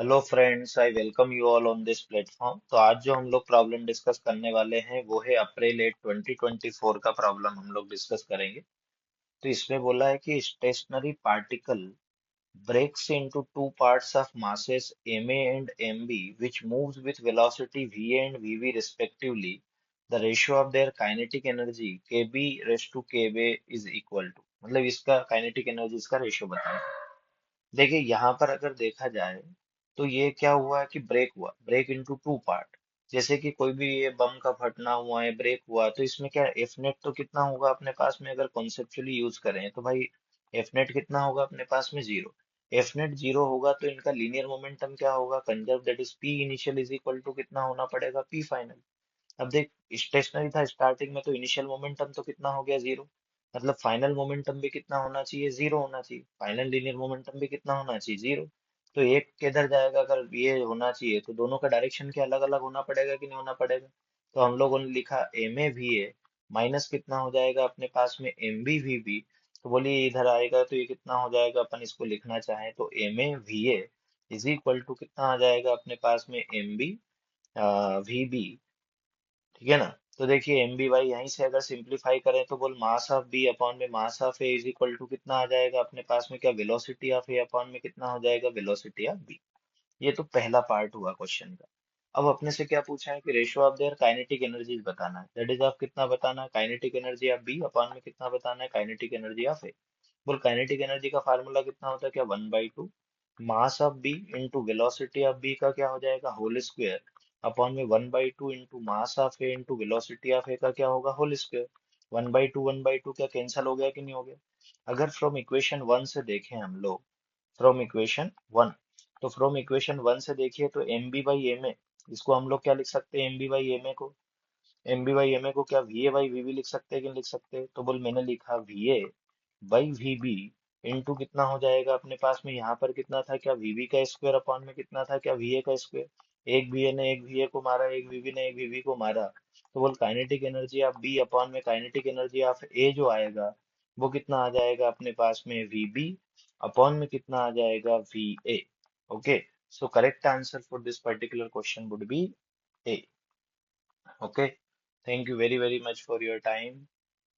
Hello friends, I welcome you all on this platform. तो आज जो हम लोग प्रॉब्लम डिस्कस करने वाले हैं वो है अप्रैल 8 2024 का प्रॉब्लम हम लोग डिस्कस करेंगे। तो इसमें बोला है कि stationary particle breaks into two parts of masses ma and mb which moves with velocity va and vv respectively. The ratio of their kinetic energy kb raised to kb is equal to, मतलब इसका kinetic energy इसका ratio बताना है। देखिए यहाँ पर अगर देखा जाए तो ये क्या हुआ है कि ब्रेक हुआ, ब्रेक इनटू टू पार्ट। जैसे कि कोई भी ये बम का फटना हुआ है, ब्रेक हुआ, तो इसमें क्या एफ नेट तो कितना होगा अपने पास में, अगर कॉन्सेप्चुअली यूज करें तो भाई एफ नेट कितना होगा अपने पास में, जीरो। एफ नेट जीरो होगा तो इनका लीनियर मोमेंटम क्या होगा, conserve, that is p initial is equal to कितना होना पड़ेगा, पी फाइनल। अब देख, स्टेशनरी था स्टार्टिंग में तो इनिशियल मोमेंटम तो कितना हो गया, जीरो। मतलब फाइनल मोमेंटम भी कितना होना चाहिए, जीरो होना चाहिए। फाइनल लीनियर मोमेंटम भी कितना होना चाहिए, जीरो। तो एक किधर जाएगा, अगर ये होना चाहिए तो दोनों का डायरेक्शन क्या अलग अलग होना पड़ेगा कि नहीं होना पड़ेगा। तो हम लोगों ने लिखा m a v a minus कितना हो जाएगा अपने पास में, एम बी वी बी। तो बोलिए इधर आएगा तो ये कितना हो जाएगा, अपन इसको लिखना चाहें तो m a v a is equal to कितना आ जाएगा अपने पास में, एम बी वी बी। ठीक है ना। तो देखिए एम बी वाई यहीं से अगर सिंप्लीफाई करें तो बोल मास ऑफ बी अपॉन में mass of a is equal to कितना आ जाएगा अपने पास में, क्या वेलोसिटी ऑफ ए अपॉन में कितना हो जाएगा, वेलोसिटी ऑफ बी। ये तो पहला पार्ट हुआ क्वेश्चन का। अब अपने से क्या पूछा है कि ratio of their kinetic energies बताना है, दैट इज ऑफ कितना बताना है, kinetic energy of b upon में कितना बताना है, काइनेटिक एनर्जी ऑफ ए। बोल काइनेटिक एनर्जी का फार्मूला कितना होता है, क्या 1/2 mass of B into velocity of B का क्या हो जाएगा, होल स्क्वायर, अपॉन में 1/2 into mass of A into velocity of A का क्या होगा, होल स्क्वायर। 1/2 क्या कैंसिल हो गया कि नहीं हो गया। अगर फ्रॉम इक्वेशन वन से देखें हम लोग, फ्रॉम इक्वेशन वन, तो फ्रॉम इक्वेशन वन से देखिए तो M B by M A, इसको हम लोग क्या लिख सकते हैं, M B by M A को, M B by M A को क्या V A by we B लिख सकते हैं कि नहीं लिख सकते। तो बोल मैंने लिखा v A by we b into कितना हो जाएगा अपने पास में, यहाँ पर कितना था, क्या वी बी का स्क्वायर अपॉन में कितना था, क्या वी ए का स्क्वायर। एक वी ए ने एक वी ए को मारा, एक वी बी ने एक वी बी को मारा। तो बोल kinetic energy of b upon में काइनेटिक एनर्जी ऑफ ए जो आएगा वो कितना आ जाएगा अपने पास में, वी बी अपॉन में कितना आ जाएगा, V A. Okay, so correct answer for this particular question would be A. Okay, thank you very, very much for your time.